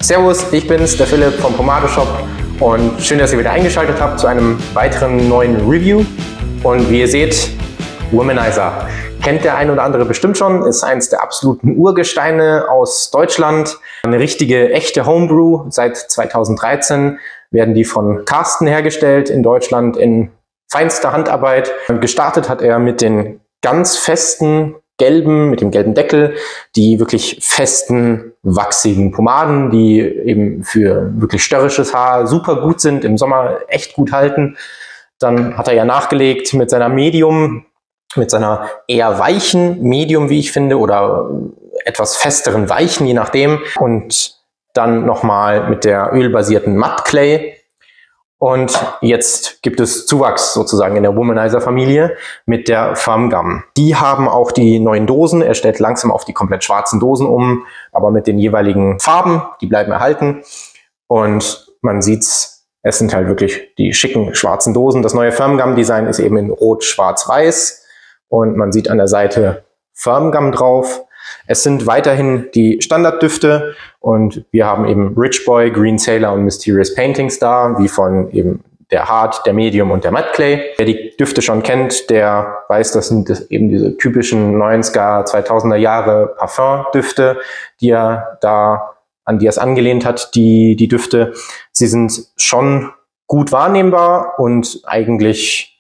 Servus, ich bin's, der Philipp vom Pomade-Shop und schön, dass ihr wieder eingeschaltet habt zu einem weiteren neuen Review. Und wie ihr seht, Womanizer. Kennt der ein oder andere bestimmt schon, ist eins der absoluten Urgesteine aus Deutschland. Eine richtige, echte Homebrew. Seit 2013 werden die von Carsten hergestellt in Deutschland in feinster Handarbeit. Gestartet hat er mit den ganz festen gelben, mit dem gelben Deckel, die wirklich festen, wachsigen Pomaden, die eben für wirklich störrisches Haar super gut sind, im Sommer echt gut halten. Dann hat er ja nachgelegt mit seiner Medium, mit seiner eher weichen Medium, wie ich finde, oder etwas festeren weichen, je nachdem. Und dann nochmal mit der ölbasierten Matte Clay. Und jetzt gibt es Zuwachs sozusagen in der Womanizer-Familie mit der Firm Gum. Die haben auch die neuen Dosen. Er stellt langsam auf die komplett schwarzen Dosen um, aber mit den jeweiligen Farben, die bleiben erhalten. Und man sieht's, es sind halt wirklich die schicken schwarzen Dosen. Das neue Firm Gum-Design ist eben in Rot, Schwarz, Weiß. Und man sieht an der Seite Firm Gum drauf. Es sind weiterhin die Standarddüfte und wir haben eben Rich Boy, Green Sailor und Mysterious Paintings da, wie von eben der Hard, der Medium und der Matte Clay. Wer die Düfte schon kennt, der weiß, das sind eben diese typischen 90er, 2000er Jahre Parfum-Düfte, an die er es angelehnt hat, die Düfte. Sie sind schon gut wahrnehmbar und eigentlich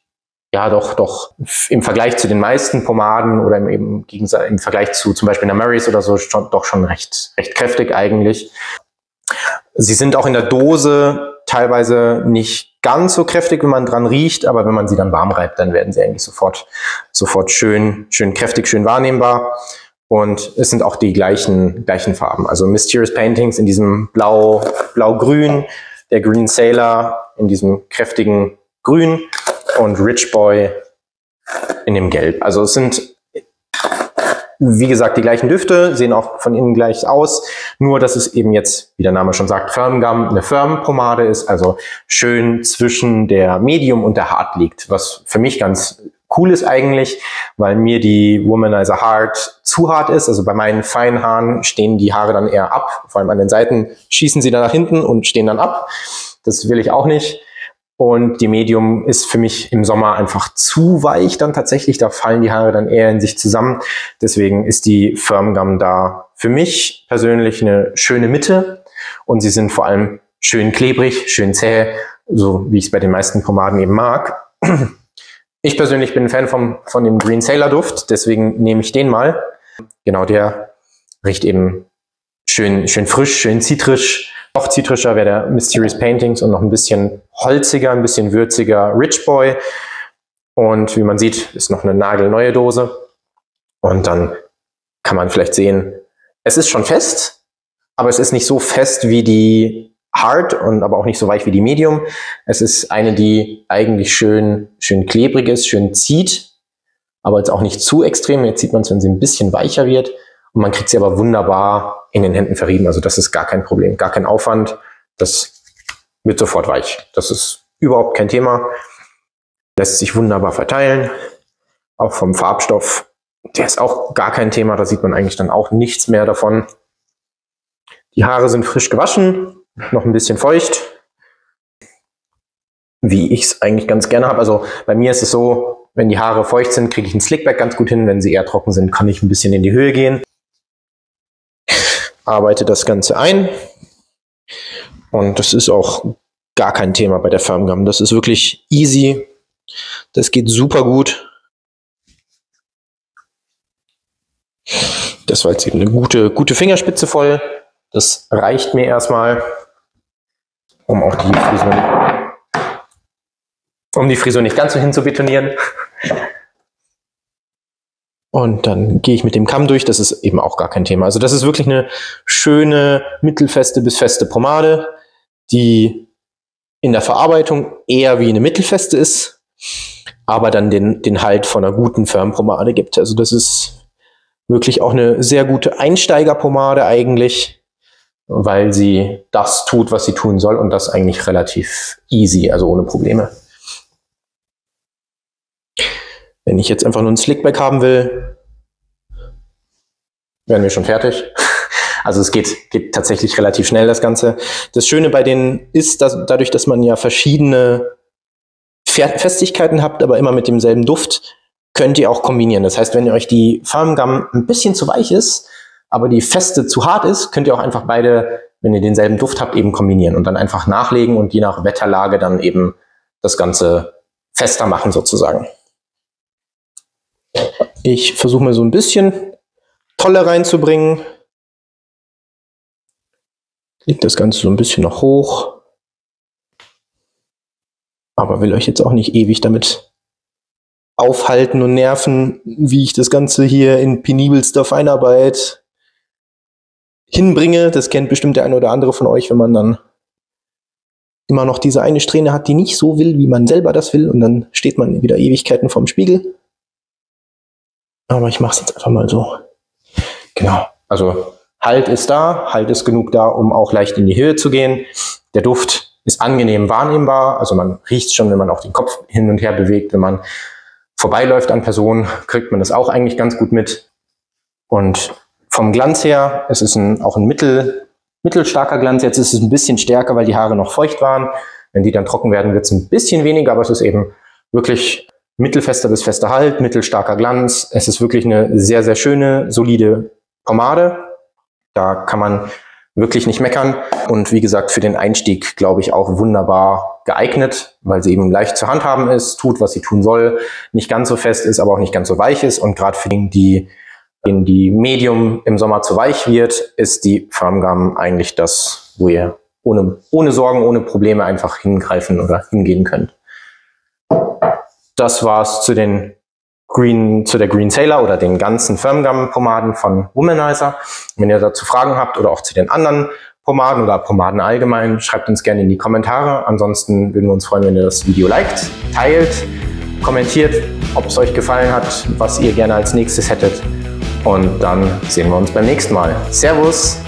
ja, doch im Vergleich zu den meisten Pomaden oder im Vergleich zu zum Beispiel einer Murray's oder so schon recht kräftig eigentlich. Sie sind auch in der Dose teilweise nicht ganz so kräftig, wenn man dran riecht, aber wenn man sie dann warm reibt, dann werden sie eigentlich sofort schön kräftig, schön wahrnehmbar. Und es sind auch die gleichen Farben. Also Mysterious Paintings in diesem blau-grün, der Green Sailor in diesem kräftigen Grün und Rich Boy in dem Gelb. Also es sind, wie gesagt, die gleichen Düfte, sehen auch von innen gleich aus, nur dass es eben jetzt, wie der Name schon sagt, Firm Gum eine Firm-Pomade ist, also schön zwischen der Medium und der Hard liegt, was für mich ganz cool ist eigentlich, weil mir die Womanizer Hard zu hart ist. Also bei meinen feinen Haaren stehen die Haare dann eher ab, vor allem an den Seiten schießen sie dann nach hinten und stehen dann ab. Das will ich auch nicht. Und die Medium ist für mich im Sommer einfach zu weich dann tatsächlich. Da fallen die Haare dann eher in sich zusammen. Deswegen ist die Firm Gum da für mich persönlich eine schöne Mitte. Und sie sind vor allem schön klebrig, schön zäh, so wie ich es bei den meisten Pomaden eben mag. Ich persönlich bin ein Fan von dem Green Sailor Duft, deswegen nehme ich den mal. Genau, der riecht eben schön frisch, schön zitrisch. Noch zitrischer wäre der Mysterious Paintings und noch ein bisschen holziger, ein bisschen würziger Rich Boy. Und wie man sieht, ist noch eine nagelneue Dose. Und dann kann man vielleicht sehen, es ist schon fest, aber es ist nicht so fest wie die Hard und aber auch nicht so weich wie die Medium. Es ist eine, die eigentlich schön klebrig ist, schön zieht, aber jetzt auch nicht zu extrem. Jetzt sieht man es, wenn sie ein bisschen weicher wird. Und man kriegt sie aber wunderbar in den Händen verrieben. Also das ist gar kein Problem, gar kein Aufwand. Das wird sofort weich. Das ist überhaupt kein Thema. Lässt sich wunderbar verteilen. Auch vom Farbstoff. Der ist auch gar kein Thema. Da sieht man eigentlich dann auch nichts mehr davon. Die Haare sind frisch gewaschen. Noch ein bisschen feucht. Wie ich es eigentlich ganz gerne habe. Also bei mir ist es so, wenn die Haare feucht sind, kriege ich einen Slickback ganz gut hin. Wenn sie eher trocken sind, kann ich ein bisschen in die Höhe gehen. Arbeite das Ganze ein und das ist auch gar kein Thema bei der Firm Gum. Das ist wirklich easy. Das geht super gut. Das war jetzt eben eine gute Fingerspitze voll. Das reicht mir erstmal, um auch die Frisur nicht ganz so hinzubetonieren. Und dann gehe ich mit dem Kamm durch, das ist eben auch gar kein Thema. Also das ist wirklich eine schöne, mittelfeste bis feste Pomade, die in der Verarbeitung eher wie eine mittelfeste ist, aber dann den Halt von einer guten Firmpomade gibt. Also das ist wirklich auch eine sehr gute Einsteigerpomade eigentlich, weil sie das tut, was sie tun soll und das eigentlich relativ easy, also ohne Probleme. Wenn ich jetzt einfach nur einen Slickback haben will, wären wir schon fertig. Also es geht tatsächlich relativ schnell, das Ganze. Das Schöne bei denen ist, dass dadurch, dass man ja verschiedene Festigkeiten habt, aber immer mit demselben Duft, könnt ihr auch kombinieren. Das heißt, wenn ihr euch die Firm Gum ein bisschen zu weich ist, aber die Feste zu hart ist, könnt ihr auch einfach beide, wenn ihr denselben Duft habt, eben kombinieren und dann einfach nachlegen und je nach Wetterlage dann eben das Ganze fester machen sozusagen. Ich versuche mal so ein bisschen Tolle reinzubringen. Legt das Ganze so ein bisschen noch hoch. Aber will euch jetzt auch nicht ewig damit aufhalten und nerven, wie ich das Ganze hier in penibelster Feinarbeit hinbringe. Das kennt bestimmt der eine oder andere von euch, wenn man dann immer noch diese eine Strähne hat, die nicht so will, wie man selber das will. Und dann steht man wieder Ewigkeiten vorm Spiegel. Aber ich mache es jetzt einfach mal so. Genau, also Halt ist da, Halt ist genug da, um auch leicht in die Höhe zu gehen. Der Duft ist angenehm wahrnehmbar, also man riecht es schon, wenn man auch den Kopf hin und her bewegt. Wenn man vorbeiläuft an Personen, kriegt man das auch eigentlich ganz gut mit. Und vom Glanz her, es ist auch ein mittelstarker Glanz. Jetzt ist es ein bisschen stärker, weil die Haare noch feucht waren. Wenn die dann trocken werden, wird es ein bisschen weniger, aber es ist eben wirklich mittelfester bis fester Halt, mittelstarker Glanz. Es ist wirklich eine sehr, sehr schöne, solide Pomade. Da kann man wirklich nicht meckern. Und wie gesagt, für den Einstieg, glaube ich, auch wunderbar geeignet, weil sie eben leicht zu handhaben ist, tut, was sie tun soll, nicht ganz so fest ist, aber auch nicht ganz so weich ist. Und gerade für die Medium im Sommer zu weich wird, ist die Firm Gum eigentlich das, wo ihr ohne Sorgen, ohne Probleme einfach hingreifen oder hingehen könnt. Das war's zu der Green Sailor oder den ganzen Firm Gum Pomaden von Womanizer. Wenn ihr dazu Fragen habt oder auch zu den anderen Pomaden oder Pomaden allgemein, schreibt uns gerne in die Kommentare. Ansonsten würden wir uns freuen, wenn ihr das Video liked, teilt, kommentiert, ob es euch gefallen hat, was ihr gerne als nächstes hättet. Und dann sehen wir uns beim nächsten Mal. Servus!